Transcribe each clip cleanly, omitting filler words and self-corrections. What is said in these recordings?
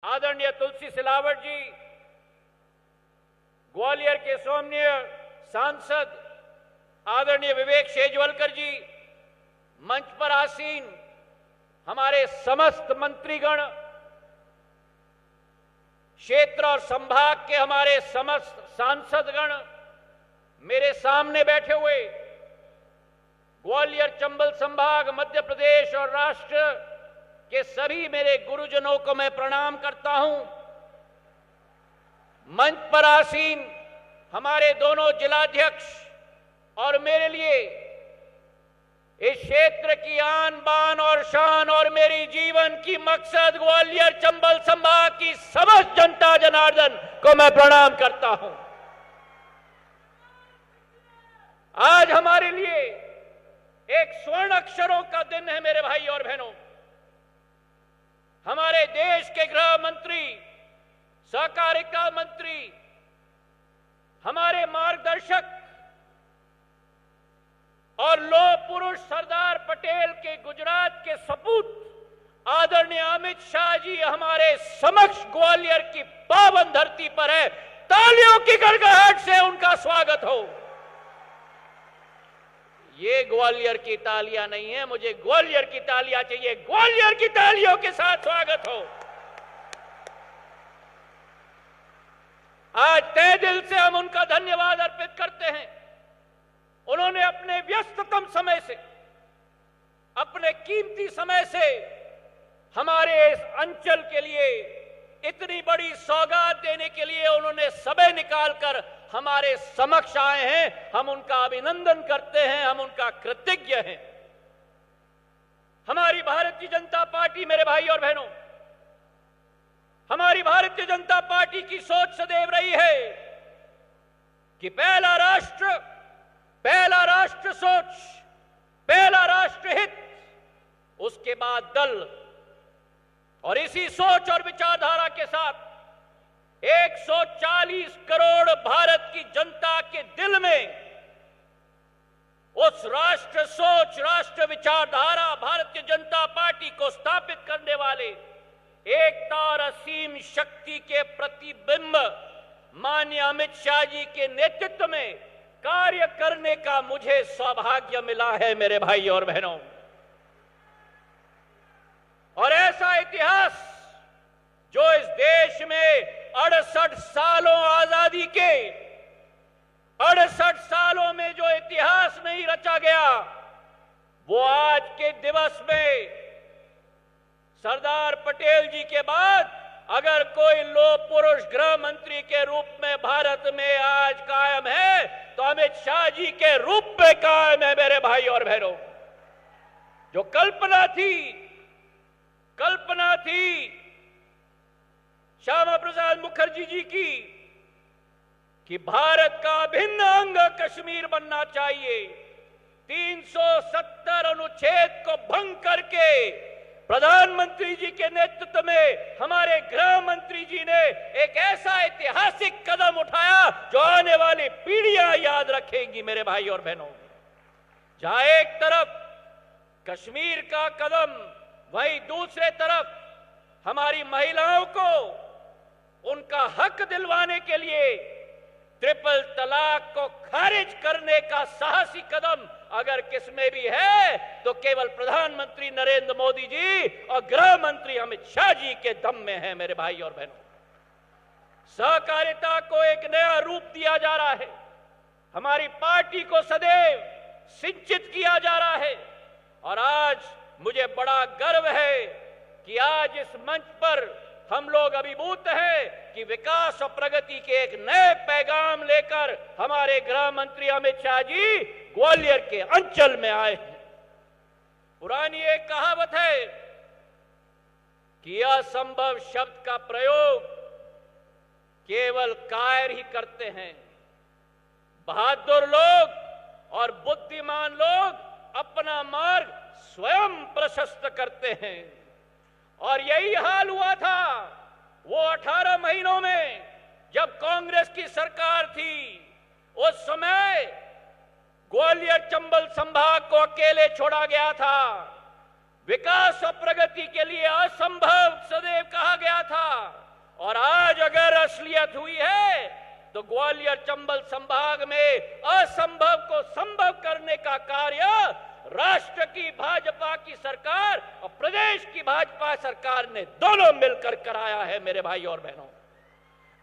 आदरणीय तुलसी सिलावट जी, ग्वालियर के सौम्य सांसद आदरणीय विवेक शेजवलकर जी, मंच पर आसीन हमारे समस्त मंत्रीगण, क्षेत्र और संभाग के हमारे समस्त सांसदगण, मेरे सामने बैठे हुए ग्वालियर चंबल संभाग, मध्य प्रदेश और राष्ट्र के सभी मेरे गुरुजनों को मैं प्रणाम करता हूं। मंच पर आसीन हमारे दोनों जिलाध्यक्ष और मेरे लिए इस क्षेत्र की आन बान और शान और मेरी जीवन की मकसद ग्वालियर चंबल संभाग की समस्त जनता जनार्दन को मैं प्रणाम करता हूं। आज हमारे लिए एक स्वर्ण अक्षरों का दिन है मेरे भाई और बहनों। हमारे देश के गृह मंत्री, सहकारिता मंत्री, हमारे मार्गदर्शक और लौह पुरुष सरदार पटेल के गुजरात के सपूत आदरणीय अमित शाह जी हमारे समक्ष ग्वालियर की पावन धरती पर है। तालियों की गड़गड़ाहट से उनका स्वागत हो। ये ग्वालियर की तालियां नहीं है, मुझे ग्वालियर की तालियां चाहिए। ग्वालियर की तालियों के साथ स्वागत हो। आज तहे दिल से हम उनका धन्यवाद अर्पित करते हैं। उन्होंने अपने व्यस्ततम समय से, अपने कीमती समय से हमारे इस अंचल के लिए इतनी बड़ी सौगात देने के लिए उन्होंने समय निकालकर हमारे समक्ष आए हैं। हम उनका अभिनंदन करते हैं, हम उनका कृतज्ञ हैं। हमारी भारतीय जनता पार्टी, मेरे भाई और बहनों, हमारी भारतीय जनता पार्टी की सोच सदैव रही है कि पहला राष्ट्र सोच, पहला राष्ट्र हित, उसके बाद दल। और इसी सोच और विचारधारा के साथ 140 करोड़ भारत की जनता के दिल में उस राष्ट्र सोच, राष्ट्र विचारधारा, भारतीय जनता पार्टी को स्थापित करने वाले एकता और असीम शक्ति के प्रतिबिंब माननीय अमित शाह जी के नेतृत्व में कार्य करने का मुझे सौभाग्य मिला है मेरे भाई और बहनों। और ऐसा इतिहास जो इस देश में 68 सालों आजादी के 68 सालों में जो इतिहास नहीं रचा गया, वो आज के दिवस में सरदार पटेल जी के बाद अगर कोई लौह पुरुष गृह मंत्री के रूप में भारत में आज कायम है तो अमित शाह जी के रूप में कायम है मेरे भाई और बहनों। जो कल्पना थी श्यामा प्रसाद मुखर्जी जी की कि भारत का अभिन्न अंग कश्मीर बनना चाहिए, 370 अनुच्छेद को भंग करके प्रधानमंत्री जी के नेतृत्व में हमारे गृह मंत्री जी ने एक ऐसा ऐतिहासिक कदम उठाया जो आने वाली पीढ़ियां याद रखेंगी मेरे भाई और बहनों। जहां एक तरफ कश्मीर का कदम, वहीं दूसरे तरफ हमारी महिलाओं को उनका हक दिलवाने के लिए ट्रिपल तलाक को खारिज करने का साहसी कदम अगर किसमें भी है तो केवल प्रधानमंत्री नरेंद्र मोदी जी और गृह मंत्री अमित शाह जी के दम में है मेरे भाई और बहनों। सहकारिता को एक नया रूप दिया जा रहा है, हमारी पार्टी को सदैव सिंचित किया जा रहा है। और आज मुझे बड़ा गर्व है कि आज इस मंच पर हम लोग अभिभूत हैं कि विकास और प्रगति के एक नए पैगाम लेकर हमारे गृह मंत्री अमित शाह जी ग्वालियर के अंचल में आए हैं। पुरानी एक कहावत है कि असंभव शब्द का प्रयोग केवल कायर ही करते हैं। बहादुर लोग और बुद्धिमान लोग अपना मार्ग स्वयं प्रशस्त करते हैं। और यही हाल हुआ था वो 18 महीनों में जब कांग्रेस की सरकार थी। उस समय ग्वालियर चंबल संभाग को अकेले छोड़ा गया था। विकास और प्रगति के लिए असंभव सदैव कहा गया था, और आज अगर असलियत हुई है तो ग्वालियर चंबल संभाग में असंभव को संभव करने का कार्य राष्ट्र की भाजपा की सरकार और प्रदेश की भाजपा सरकार ने दोनों मिलकर कराया है मेरे भाई और बहनों।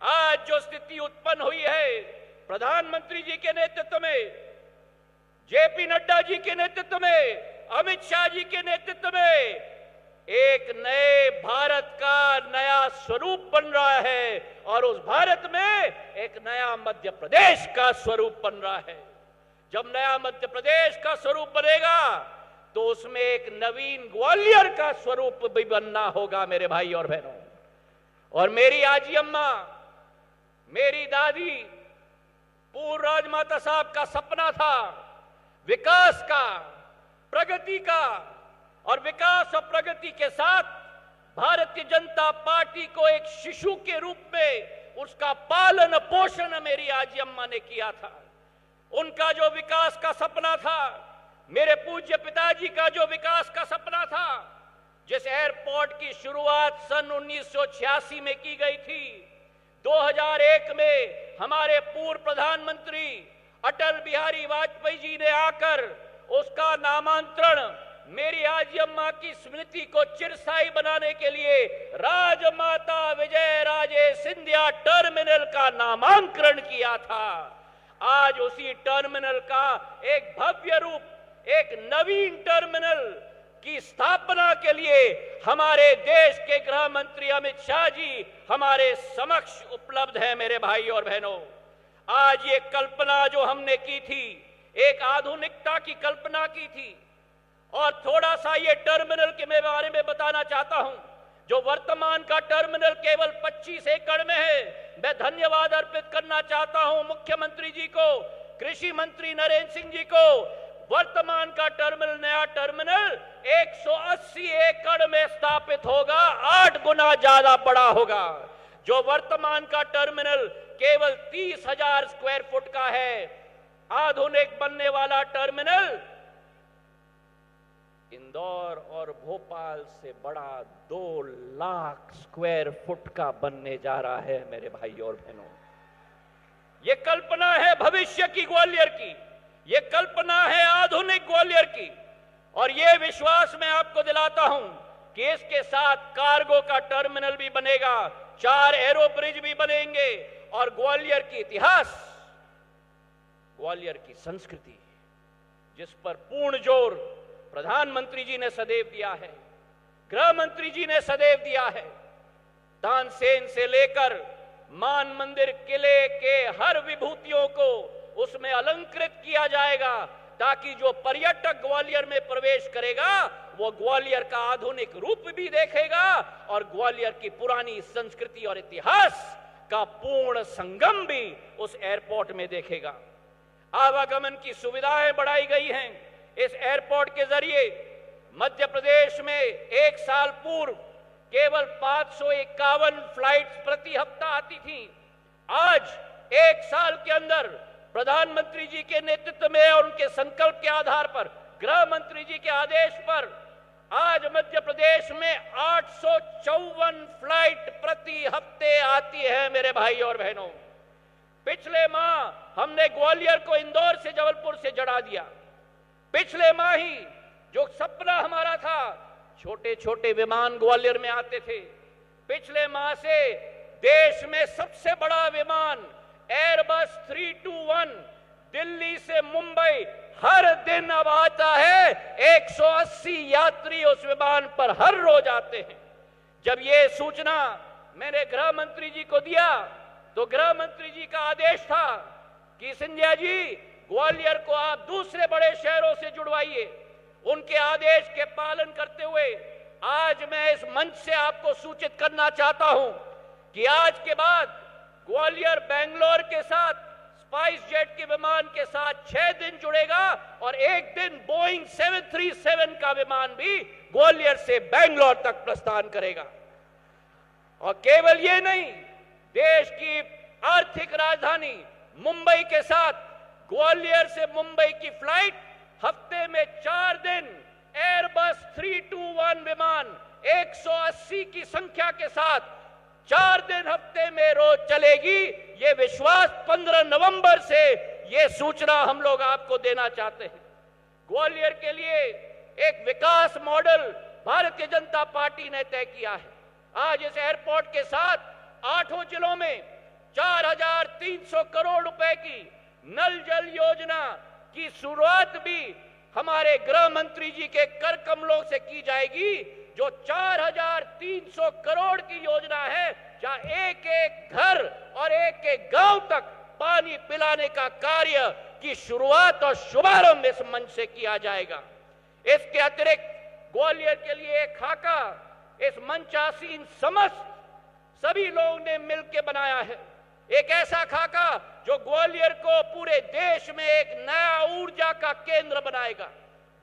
आज जो स्थिति उत्पन्न हुई है, प्रधानमंत्री जी के नेतृत्व में, जेपी नड्डा जी के नेतृत्व में, अमित शाह जी के नेतृत्व में एक नए भारत का नया स्वरूप बन रहा है, और उस भारत में एक नया मध्य प्रदेश का स्वरूप बन रहा है। जब नया मध्य प्रदेश का स्वरूप बनेगा तो उसमें एक नवीन ग्वालियर का स्वरूप भी बनना होगा मेरे भाई और बहनों। और मेरी आजी अम्मा, मेरी दादी, पूर्व राजमाता साहब का सपना था विकास का, प्रगति का, और विकास और प्रगति के साथ भारतीय जनता पार्टी को एक शिशु के रूप में उसका पालन पोषण मेरी आजी अम्मा ने किया था। उनका जो विकास का सपना था, मेरे पूज्य पिताजी का जो विकास का सपना था, जिस एयरपोर्ट की शुरुआत सन 1986 में की गई थी, 2001 में हमारे पूर्व प्रधानमंत्री अटल बिहारी वाजपेयी जी ने आकर उसका नामांतरण मेरी आजी अम्मा की स्मृति को चिरस्थायी बनाने के लिए राजमाता विजय राजे सिंधिया टर्मिनल का नामांकन किया था। आज उसी टर्मिनल का एक भव्य रूप, एक नवीन टर्मिनल की स्थापना के लिए हमारे देश के गृह मंत्री अमित शाह जी हमारे समक्ष उपलब्ध हैं मेरे भाई और बहनों। आज ये कल्पना जो हमने की थी, एक आधुनिकता की कल्पना की थी, और थोड़ा सा ये टर्मिनल के बारे में बताना चाहता हूं। जो वर्तमान का टर्मिनल केवल 25 एकड़ में है, मैं धन्यवाद अर्पित करना चाहता हूं मुख्यमंत्री जी को, कृषि मंत्री नरेंद्र सिंह जी को। वर्तमान का टर्मिनल, नया टर्मिनल 180 एकड़ में स्थापित होगा, 8 गुना ज्यादा बड़ा होगा। जो वर्तमान का टर्मिनल केवल 30,000 स्क्वायर फुट का है, आधुनिक बनने वाला टर्मिनल इंदौर और भोपाल से बड़ा 2 लाख स्क्वायर फुट का बनने जा रहा है मेरे भाई और बहनों। ये कल्पना है भविष्य की ग्वालियर की, ये कल्पना है आधुनिक ग्वालियर की, और ये विश्वास मैं आपको दिलाता हूं कि इसके साथ कार्गो का टर्मिनल भी बनेगा, 4 एरो ब्रिज भी बनेंगे, और ग्वालियर की इतिहास, ग्वालियर की संस्कृति, जिस पर पूर्ण जोर प्रधानमंत्री जी ने सदैव दिया है, गृह मंत्री जी ने सदैव दिया है। तानसेन से लेकर मान मंदिर किले के हर विभूतियों को उसमें अलंकृत किया जाएगा, ताकि जो पर्यटक ग्वालियर में प्रवेश करेगा वो ग्वालियर का आधुनिक रूप भी देखेगा और ग्वालियर की पुरानी संस्कृति और इतिहास का पूर्ण संगम भी उस एयरपोर्ट में देखेगा। आवागमन की सुविधाएं बढ़ाई गई हैं। इस एयरपोर्ट के जरिए मध्य प्रदेश में एक साल पूर्व केवल 551 फ्लाइट्स प्रति हफ्ता आती थी। आज एक साल के अंदर प्रधानमंत्री जी के नेतृत्व में और उनके संकल्प के आधार पर, गृह मंत्री जी के आदेश पर, आज मध्य प्रदेश में 854 फ्लाइट प्रति हफ्ते आती है मेरे भाई और बहनों। पिछले माह हमने ग्वालियर को इंदौर से, जबलपुर से जोड़ा दिया। पिछले माह ही जो सपना हमारा था, छोटे छोटे विमान ग्वालियर में आते थे, पिछले माह से देश में सबसे बड़ा विमान एयरबस 321 दिल्ली से मुंबई हर दिन अब आता है। 180 यात्री उस विमान पर हर रोज आते हैं। जब ये सूचना मैंने गृह मंत्री जी को दिया तो गृह मंत्री जी का आदेश था कि सिंधिया जी, ग्वालियर को आप दूसरे बड़े शहरों से जुड़वाइए। उनके आदेश के पालन करते हुए आज मैं इस मंच से आपको सूचित करना चाहता हूं कि आज के बाद ग्वालियर बेंगलोर के साथ स्पाइस जेट के विमान के साथ 6 दिन जुड़ेगा और एक दिन बोइंग 737 का विमान भी ग्वालियर से बेंगलोर तक प्रस्थान करेगा। और केवल ये नहीं, देश की आर्थिक राजधानी मुंबई के साथ ग्वालियर से मुंबई की फ्लाइट हफ्ते में 4 दिन एयरबस 321 विमान 180 की संख्या के साथ 4 दिन हफ्ते में रोज चलेगी। ये विश्वास 15 नवंबर से ये सूचना हम लोग आपको देना चाहते हैं। ग्वालियर के लिए एक विकास मॉडल भारतीय जनता पार्टी ने तय किया है। आज इस एयरपोर्ट के साथ 8 जिलों में 4,300 करोड़ रुपए की नल जल योजना की शुरुआत भी हमारे गृह मंत्री जी के कर कमलों से की जाएगी, जो 4,300 करोड़ की योजना है, जहां एक एक घर और एक एक गांव तक पानी पिलाने का कार्य की शुरुआत और शुभारंभ इस मंच से किया जाएगा। इसके अतिरिक्त ग्वालियर के लिए एक खाका इस मंचासीन समस्त सभी लोगों ने मिलकर बनाया है। एक ऐसा खाका जो ग्वालियर को पूरे देश में एक नया ऊर्जा का केंद्र बनाएगा,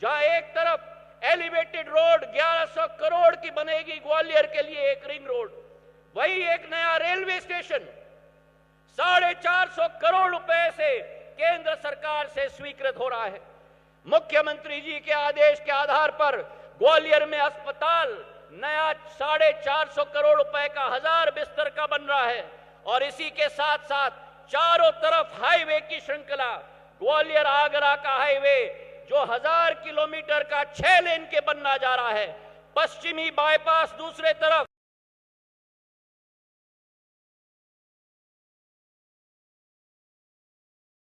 जहां एक तरफ एलिवेटेड रोड 1100 करोड़ की बनेगी, ग्वालियर के लिए एक रिंग रोड, वही एक नया रेलवे स्टेशन 450 करोड़ रुपए से केंद्र सरकार से स्वीकृत हो रहा है। मुख्यमंत्री जी के आदेश के आधार पर ग्वालियर में अस्पताल नया 450 करोड़ रुपए का 1000 बिस्तर का बन रहा है, और इसी के साथ साथ चारों तरफ हाईवे की श्रृंखला, ग्वालियर आगरा का हाईवे जो 1000 किलोमीटर का 6 लेन के बनना जा रहा है, पश्चिमी बाईपास दूसरे तरफ